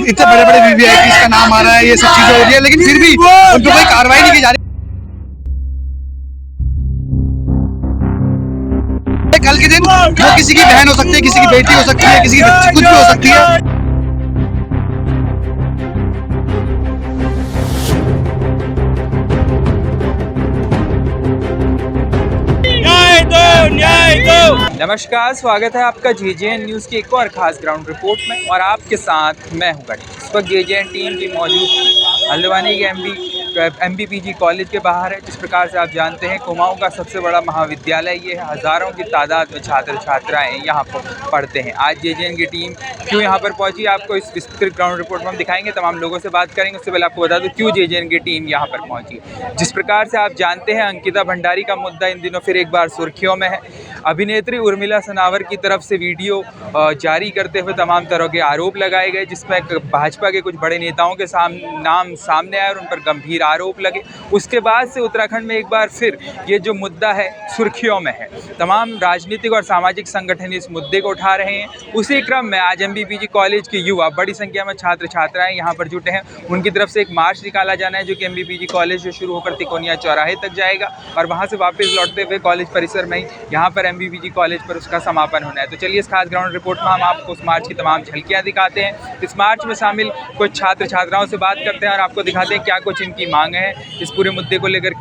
इतने बड़े बड़े वीवीआईपी का नाम आ रहा है, ये सब चीजें हो रही है, लेकिन फिर भी उन पर कोई कार्रवाई नहीं की जा रही। कल के दिन वो किसी की बहन हो सकती है, किसी की बेटी हो सकती है, किसी की बच्ची, कुछ भी हो सकती है। नमस्कार, स्वागत है आपका जेजेएन न्यूज़ की एक और खास ग्राउंड रिपोर्ट में और आपके साथ मैं हूं गणेश। इस वक्त जेजेएन टीम की मौजूद हल्द्वानी के एमबीपीजी कॉलेज के बाहर है। जिस प्रकार से आप जानते हैं, कुमाऊं का सबसे बड़ा महाविद्यालय ये है। हज़ारों की तादाद में छात्र छात्राएँ यहाँ पर पढ़ते हैं। आज जेजेएन की टीम क्यों यहाँ पर पहुँची, आपको इस विस्तृत ग्राउंड रिपोर्ट में हम दिखाएंगे। तमाम लोगों से बात करेंगे। उससे पहले आपको बता दूँ क्यों जेजेएन की टीम यहाँ पर पहुँची। जिस प्रकार से आप जानते हैं, अंकिता भंडारी का मुद्दा इन दिनों फिर एक बार सुर्खियों में है। अभिनेत्री उर्मिला सनावर की तरफ से वीडियो जारी करते हुए तमाम तरह के आरोप लगाए गए, जिसमें भाजपा के कुछ बड़े नेताओं के नाम सामने आए और उन पर गंभीर आरोप लगे। उसके बाद से उत्तराखंड में एक बार फिर ये जो मुद्दा है सुर्खियों में है। तमाम राजनीतिक और सामाजिक संगठन इस मुद्दे को उठा रहे हैं। उसी क्रम में आज एमबीपीजी कॉलेज के युवा, बड़ी संख्या में छात्र छात्राएँ यहाँ पर जुटे हैं। उनकी तरफ से एक मार्च निकाला जाना है, जो कि एमबीपीजी कॉलेज से शुरू होकर तिकोनिया चौराहे तक जाएगा और वहाँ से वापस लौटते हुए कॉलेज परिसर में ही यहाँ पर एमबीपीजी कॉलेज पर उसका समापन होना है। तो चलिए इस खास ग्राउंड रिपोर्ट में हम आपको उस मार्च की तमाम झलकियाँ दिखाते हैं। इस मार्च में शामिल कुछ छात्र छात्राओं से बात करते हैं और आपको दिखाते हैं क्या कुछ इनकी मांग है, इस पूरे मुद्दे को लेकर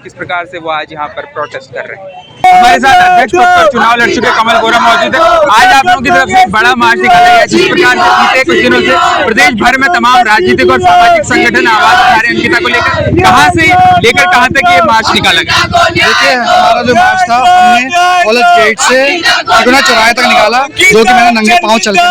किस प्रकार से वो आज यहाँ पर प्रोटेस्ट कर रहे हैं। हमारे साथ अध्यक्ष पद पर चुनाव लड़ चुके कमल गोरा मौजूद है। आज आप लोगों की तरफ से एक बड़ा मार्च निकाला गया। जिस प्रकार से बीते कुछ दिनों से प्रदेश भर में तमाम राजनीतिक और सामाजिक संगठन आवाज उठा रहे हैं अंकिता को लेकर, कहाँ से लेकर कहाँ तक ये मार्च निकाला गया? देखिए, हमारा जो मार्च था, हमने कॉलेज गेट से तिकोनिया चौराहे तक निकाला, जो कि मैंने नंगे पाँव चल कर।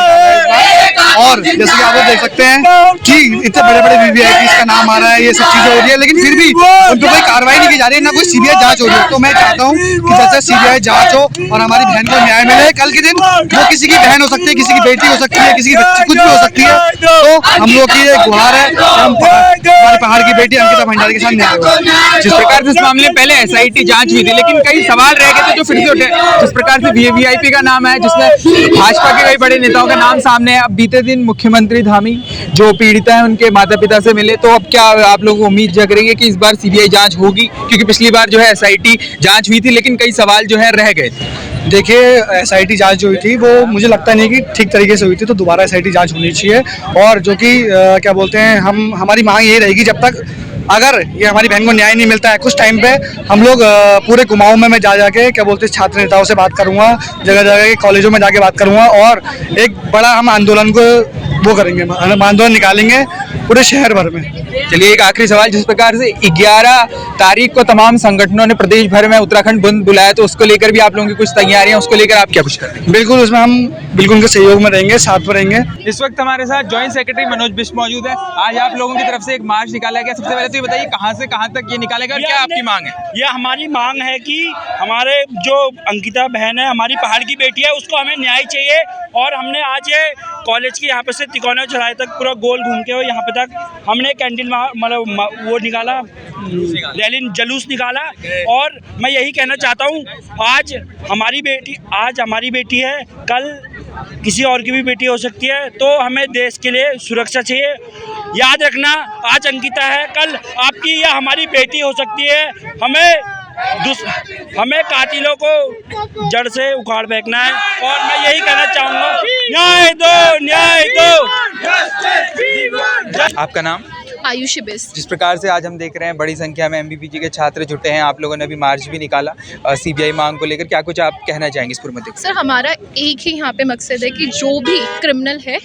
और जैसे कि आप लोग देख सकते हैं कि इतने बड़े बड़े वीवीआईपी का नाम आ रहा है, ये सब चीजें हो रही है, लेकिन फिर भी उन पर कोई कार्रवाई नहीं की जा रही है, ना कोई सीबीआई जांच हो रही है। तो मैं चाहता हूँ कि जैसे सीबीआई जांच हो और हमारी बहन को न्याय मिले। कल के दिन वो किसी की बहन हो सकती है, किसी की बेटी हो सकती है, किसी की बच्ची, कुछ भी हो सकती है। तो हम लोग की ये गुहार है, हमारे पहाड़ की बेटी अंकिता भंडारी के साथ न्याय हो। जिस प्रकार से इस मामले में पहले एसआईटी जांच हुई थी, लेकिन कई सवाल रह गए थे जो फिर से उठे। जिस प्रकार से वीवीआईपी का नाम है, जिसमें भाजपा के कई बड़े नेताओं का नाम सामने है। अब बीते दिन मुख्यमंत्री धामी जो पीड़िता है उनके माता पिता से मिले, तो अब क्या आप लोग उम्मीद जग रही है कि इस बार सीबीआई जांच होगी? क्योंकि पिछली बार जो है एसआईटी जांच हुई थी, लेकिन कई सवाल जो है रह गए थे। देखिए, एसआईटी जांच जो हुई थी वो मुझे लगता नहीं कि ठीक तरीके से हुई थी, तो दोबारा एसआईटी जांच होनी चाहिए। और जो कि क्या बोलते हैं, हमारी मांग यही रहेगी, जब तक अगर ये हमारी बहन को न्याय नहीं मिलता है, कुछ टाइम पे हम लोग पूरे कुमाऊं में मैं जाके क्या बोलते हैं छात्र नेताओं से बात करूंगा, जगह जगह के कॉलेजों में जाके बात करूंगा और एक बड़ा हम आंदोलन को वो करेंगे, आंदोलन निकालेंगे पूरे शहर भर में। चलिए एक आखिरी सवाल, जिस प्रकार से 11 तारीख को तमाम संगठनों ने प्रदेश भर में उत्तराखंड बंद बुलाया, तो उसको लेकर भी आप लोगों की कुछ तैयारियां, उसको लेकर आप क्या कुछ कर रहे हैं? बिल्कुल, उसमें हम बिल्कुल उनके सहयोग में रहेंगे, साथ में रहेंगे। इस वक्त हमारे साथ जॉइंट सेक्रेटरी मनोज बिष्ट मौजूद है। आज आप लोगों की तरफ से एक मार्च निकाला गया। सबसे पहले तो ये बताइए कहाँ से कहाँ तक ये निकाला गया और क्या आपकी मांग है? ये हमारी मांग है कि हमारे जो अंकिता बहन है, हमारी पहाड़ की बेटी है, उसको हमें न्याय चाहिए। और हमने आज ये कॉलेज के यहाँ पे से तिकोनिया चौराहे तक पूरा गोल घूम के और यहाँ पे तक हमने कैंटीन मतलब वो निकाला, रैली जुलूस निकाला। और मैं यही कहना चाहता हूँ, आज हमारी बेटी है, कल किसी और की भी बेटी हो सकती है। तो हमें देश के लिए सुरक्षा चाहिए। याद रखना, आज अंकिता है, कल आपकी या हमारी बेटी हो सकती है। हमें कातिलों को जड़ से उखाड़ फेंकना है। और मैं यही कहना चाहूँगा, न्याय दो, न्याय दो। आपका नाम? आयुषी बेस्ट। जिस प्रकार से आज हम देख रहे हैं बड़ी संख्या में एमबीपीजी के छात्र जुटे हैं, आप लोगों ने अभी मार्च भी निकाला सीबीआई मांग को लेकर, क्या कुछ आप कहना चाहेंगे इस पूरे मुद्दे को? सर, हमारा एक ही यहाँ पे मकसद है कि जो भी क्रिमिनल है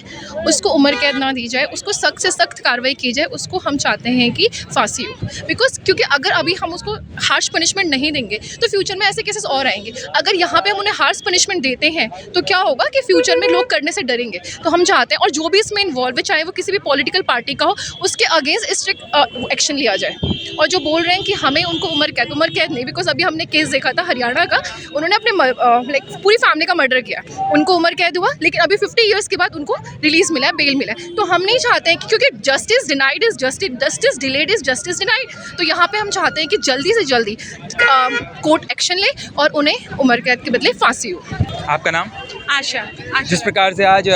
उसको उम्र कैद ना दी जाए, उसको सख्त से सख्त कार्रवाई की जाए। उसको हम चाहते हैं कि फांसी हो, क्योंकि अगर अभी हम उसको हार्श पनिशमेंट नहीं देंगे तो फ्यूचर में ऐसे केसेस और आएंगे। अगर यहाँ पे हम उन्हें हार्श पनिशमेंट देते हैं तो क्या होगा कि फ्यूचर में लोग करने से डरेंगे। तो हम चाहते हैं, और जो भी इसमें इन्वॉल्व है, चाहे वो किसी भी पॉलिटिकल पार्टी का हो, उसके अगेंस्ट स्ट्रिक्ट एक्शन लिया जाए। और जो बोल रहे हैं कि हमें उनको उम्र कैद नहीं, बिकॉज अभी हमने केस देखा था हरियाणा का, उन्होंने अपने पूरी फैमिली का मर्डर किया, उनको उम्र कैद हुआ, लेकिन अभी 50 ईयर्स के बाद उनको रिलीज मिला है, बेल मिला है। तो हम नहीं चाहते हैं कि, क्योंकि justice denied is justice delayed is justice denied. तो यहाँ पे हम चाहते हैं कि जल्दी से जल्दी कोर्ट एक्शन ले और उन्हें उम्र कैद के बदले फांसी हो। आपका नाम? आशा जिस प्रकार से आज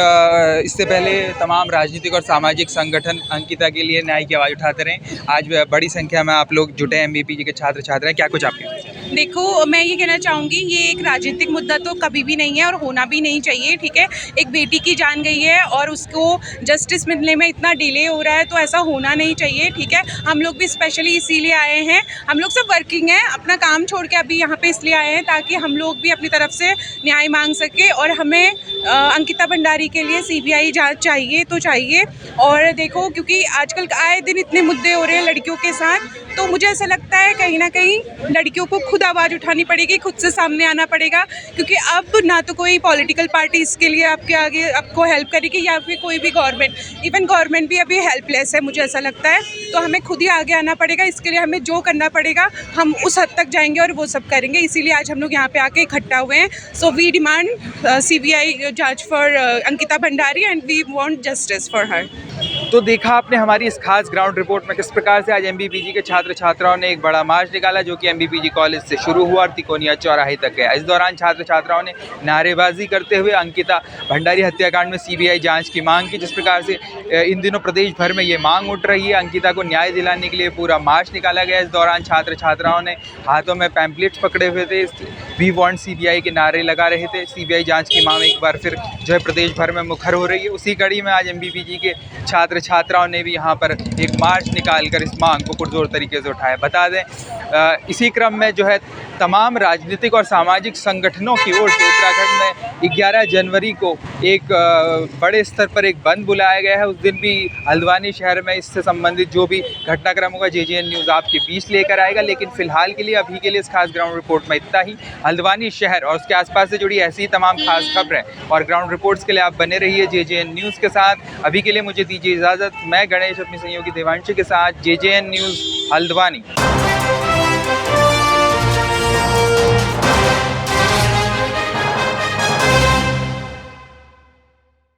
इससे पहले तमाम राजनीतिक और सामाजिक संगठन अंकिता के लिए न्याय की आवाज़ उठाते रहे, आज बड़ी संख्या में आप लोग जुटे हैं, MBPG के छात्र छात्रा हैं, क्या कुछ आपके? देखो, मैं ये कहना चाहूँगी, ये एक राजनीतिक मुद्दा तो कभी भी नहीं है और होना भी नहीं चाहिए, ठीक है। एक बेटी की जान गई है और उसको जस्टिस मिलने में इतना डिले हो रहा है, तो ऐसा होना नहीं चाहिए, ठीक है। हम लोग भी स्पेशली इसीलिए आए हैं, हम लोग सब वर्किंग हैं, अपना काम छोड़ के अभी यहाँ पे इसलिए आए हैं ताकि हम लोग भी अपनी तरफ से न्याय मांग सके और हमें अंकिता भंडारी के लिए CBI जांच चाहिए तो चाहिए। और देखो, क्योंकि आजकल आए दिन इतने मुद्दे हो रहे हैं लड़कियों के साथ, तो मुझे ऐसा लगता है कहीं ना कहीं लड़कियों को खुद आवाज़ उठानी पड़ेगी, खुद से सामने आना पड़ेगा, क्योंकि अब ना तो कोई पॉलिटिकल पार्टी इसके लिए आपके आगे आपको हेल्प करेगी या फिर कोई भी गवर्नमेंट, इवन गवर्नमेंट भी अभी हेल्पलेस है, मुझे ऐसा लगता है। तो हमें खुद ही आगे आना पड़ेगा, इसके लिए हमें जो करना पड़ेगा हम उस हद तक जाएंगे और वो सब करेंगे। इसीलिए आज हम लोग यहाँ पे आके इकट्ठा हुए हैं। सो वी डिमांड CBI जांच for Ankita Bhandari and we want justice for her. तो देखा आपने हमारी इस खास ग्राउंड रिपोर्ट में किस प्रकार से आज MBPG के छात्र छात्राओं ने एक बड़ा मार्च निकाला, जो कि MBPG कॉलेज से शुरू हुआ और तिकोनिया चौराहे तक गया। इस दौरान छात्र छात्राओं ने नारेबाजी करते हुए अंकिता भंडारी हत्याकांड में CBI जांच की मांग की। जिस प्रकार से इन दिनों प्रदेश भर में ये मांग उठ रही है, अंकिता को न्याय दिलाने के लिए पूरा मार्च निकाला गया। इस दौरान छात्र छात्राओं ने हाथों में पैम्पलेट्स पकड़े हुए थे, वी वांट CBI के नारे लगा रहे थे। CBI जाँच की मांग एक बार फिर जो है प्रदेश भर में मुखर हो रही है। उसी कड़ी में आज MBPG के छात्र छात्राओं ने भी यहाँ पर एक मार्च निकालकर इस मांग को पुरजोर तरीके से उठाया। बता दें, इसी क्रम में जो है तमाम राजनीतिक और सामाजिक संगठनों की ओर से उत्तराखंड में 11 जनवरी को एक बड़े स्तर पर एक बंद बुलाया गया है। उस दिन भी हल्द्वानी शहर में इससे संबंधित जो भी घटनाक्रम होगा JJN न्यूज़ आपके बीच लेकर आएगा। लेकिन फिलहाल के लिए अभी के लिए इस खास ग्राउंड रिपोर्ट में इतना ही। हल्द्वानी शहर और उसके आसपास से जुड़ी ऐसी तमाम खास खबरें और ग्राउंड रिपोर्ट्स के लिए आप बने रहिए JJN न्यूज़ के साथ। अभी के लिए मुझे दीजिए इजाज़त। मैं गणेश अपनी सहयोगी देवांशी के साथ, JJN न्यूज़ हल्द्वानी।